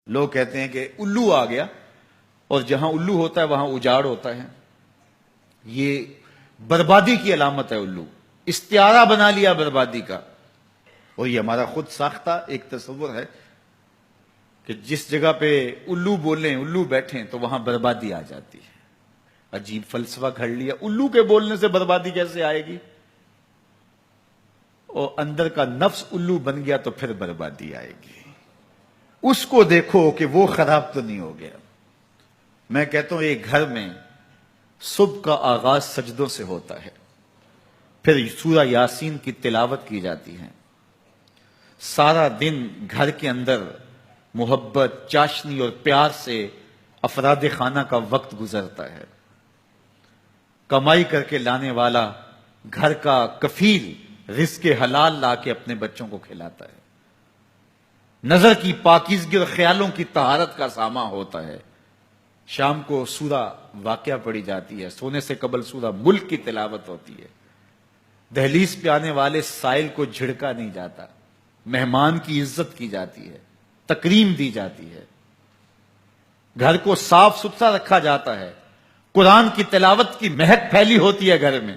لوگ کہتے ہیں کہ الو آ گیا اور جہاں الو ہوتا ہے وہاں اجاڑ ہوتا ہے. یہ بربادی کی علامت ہے. الو استعارہ بنا لیا بربادی کا. اور یہ ہمارا خود ساختہ ایک تصور ہے کہ جس جگہ پہ الو بولیں، الو بیٹھیں تو وہاں بربادی آ جاتی ہے. عجیب فلسفہ گھڑ لیا. الو کے بولنے سے بربادی کیسے آئے گی؟ اور اندر کا نفس الو بن گیا تو پھر بربادی آئے گی. اس کو دیکھو کہ وہ خراب تو نہیں ہو گیا. میں کہتا ہوں ایک گھر میں صبح کا آغاز سجدوں سے ہوتا ہے، پھر سورہ یاسین کی تلاوت کی جاتی ہے. سارا دن گھر کے اندر محبت، چاشنی اور پیار سے افراد خانہ کا وقت گزرتا ہے. کمائی کر کے لانے والا گھر کا کفیل رزق حلال لا کے اپنے بچوں کو کھلاتا ہے. نظر کی پاکیزگی اور خیالوں کی طہارت کا سامان ہوتا ہے. شام کو سورہ واقعہ پڑھی جاتی ہے. سونے سے قبل سورہ ملک کی تلاوت ہوتی ہے. دہلیز پہ آنے والے سائل کو جھڑکا نہیں جاتا. مہمان کی عزت کی جاتی ہے، تکریم دی جاتی ہے. گھر کو صاف ستھرا رکھا جاتا ہے. قرآن کی تلاوت کی مہک پھیلی ہوتی ہے گھر میں.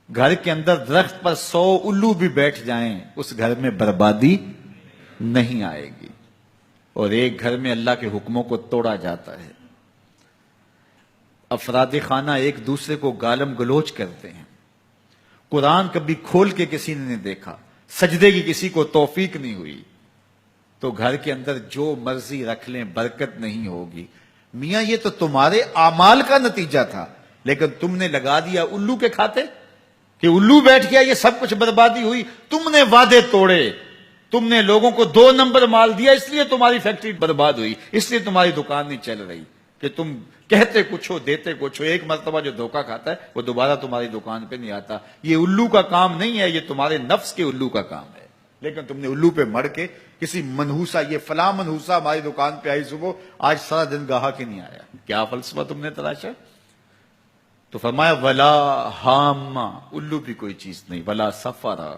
گھر کے اندر درخت پر 100 الو بھی بیٹھ جائیں اس گھر میں بربادی نہیں آئے گی. اور ایک گھر میں اللہ کے حکموں کو توڑا جاتا ہے. افراد خانہ ایک دوسرے کو گالم گلوچ کرتے ہیں. قرآن کبھی کھول کے کسی نے نہیں دیکھا. سجدے کی کسی کو توفیق نہیں ہوئی. تو گھر کے اندر جو مرضی رکھ لیں برکت نہیں ہوگی. میاں یہ تو تمہارے اعمال کا نتیجہ تھا، لیکن تم نے لگا دیا الو کے کھاتے کہ الو بیٹھ گیا، یہ سب کچھ بربادی ہوئی. تم نے وعدے توڑے، تم نے لوگوں کو 2 نمبر مال دیا، اس لیے تمہاری فیکٹری برباد ہوئی، اس لیے تمہاری دکان نہیں چل رہی. کہ تم کہتے کچھ ہو دیتے کچھ ہو. ایک مرتبہ جو دھوکہ کھاتا ہے وہ دوبارہ تمہاری دکان پہ نہیں آتا. یہ الو کا کام نہیں ہے، یہ تمہارے نفس کے الو کا کام ہے. لیکن تم نے الو پہ مڑ کے کسی منحوسہ، یہ فلاں منحوسہ ہماری دکان پہ آئی صبح، آج سارا دن گاہک ہی نہیں آیا. کیا فلسفہ تم نے تراشا؟ تو فرمایا ولا ہامہ، الو بھی کوئی چیز نہیں. ولا سفرا،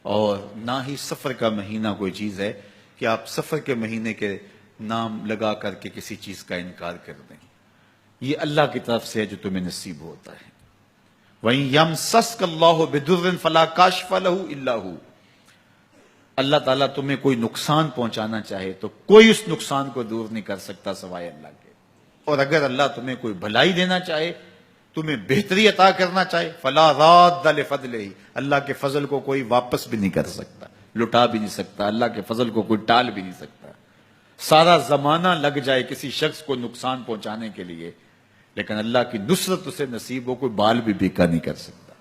اور نہ ہی سفر کا مہینہ کوئی چیز ہے کہ آپ سفر کے مہینے کے نام لگا کر کے کسی چیز کا انکار کر دیں. یہ اللہ کی طرف سے ہے جو تمہیں نصیب ہوتا ہے. وَإِن يَمْسَسْكَ اللَّهُ بِضُرٍّ فَلَا كَاشِفَ لَهُ إِلَّا هُوَ. اللہ تعالیٰ تمہیں کوئی نقصان پہنچانا چاہے تو کوئی اس نقصان کو دور نہیں کر سکتا سوائے اللہ کے. اور اگر اللہ تمہیں کوئی بھلائی دینا چاہے، تمہیں بہتری عطا کرنا چاہے، فَلَا رَادَّ لِفَضْلِهِ، اللہ کے فضل کو کوئی واپس بھی نہیں کر سکتا، لٹا بھی نہیں سکتا. اللہ کے فضل کو کوئی ٹال بھی نہیں سکتا. سارا زمانہ لگ جائے کسی شخص کو نقصان پہنچانے کے لیے، لیکن اللہ کی نصرت اسے نصیب ہو، کوئی بال بھی بیکا نہیں کر سکتا.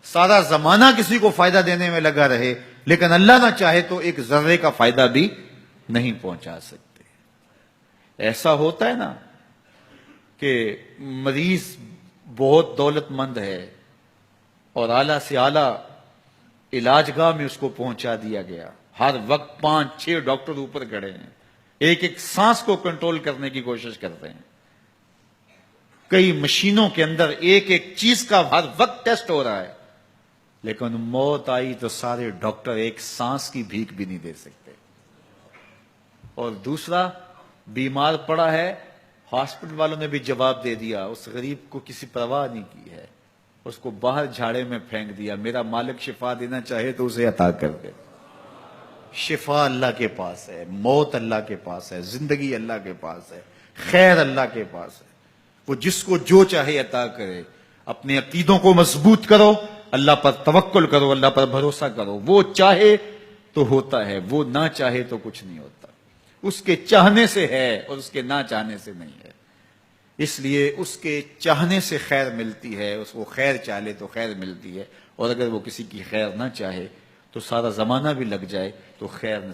سارا زمانہ کسی کو فائدہ دینے میں لگا رہے، لیکن اللہ نہ چاہے تو ایک ذرے کا فائدہ بھی نہیں پہنچا سکتے. ایسا ہوتا ہے نا کہ مریض بہت دولت مند ہے اور اعلیٰ سے اعلیٰ علاج گاہ میں اس کو پہنچا دیا گیا. ہر وقت 5-6 ڈاکٹر اوپر کھڑے ہیں، ایک ایک سانس کو کنٹرول کرنے کی کوشش کرتے ہیں. کئی مشینوں کے اندر ایک ایک چیز کا ہر وقت ٹیسٹ ہو رہا ہے، لیکن موت آئی تو سارے ڈاکٹر ایک سانس کی بھیک بھی نہیں دے سکتے. اور دوسرا بیمار پڑا ہے، ہاسپٹل والوں نے بھی جواب دے دیا، اس غریب کو کسی پرواہ نہیں کی ہے، اس کو باہر جھاڑے میں پھینک دیا. میرا مالک شفا دینا چاہے تو اسے عطا کر دے. شفا اللہ کے پاس ہے، موت اللہ کے پاس ہے، زندگی اللہ کے پاس ہے، خیر اللہ کے پاس ہے. وہ جس کو جو چاہے عطا کرے. اپنے عقیدوں کو مضبوط کرو، اللہ پر توکل کرو، اللہ پر بھروسہ کرو. وہ چاہے تو ہوتا ہے، وہ نہ چاہے تو کچھ نہیں ہوتا. اس کے چاہنے سے ہے اور اس کے نہ چاہنے سے نہیں ہے. اس لیے اس کے چاہنے سے خیر ملتی ہے، اس کو خیر چاہے تو خیر ملتی ہے. اور اگر وہ کسی کی خیر نہ چاہے تو سارا زمانہ بھی لگ جائے تو خیر نہ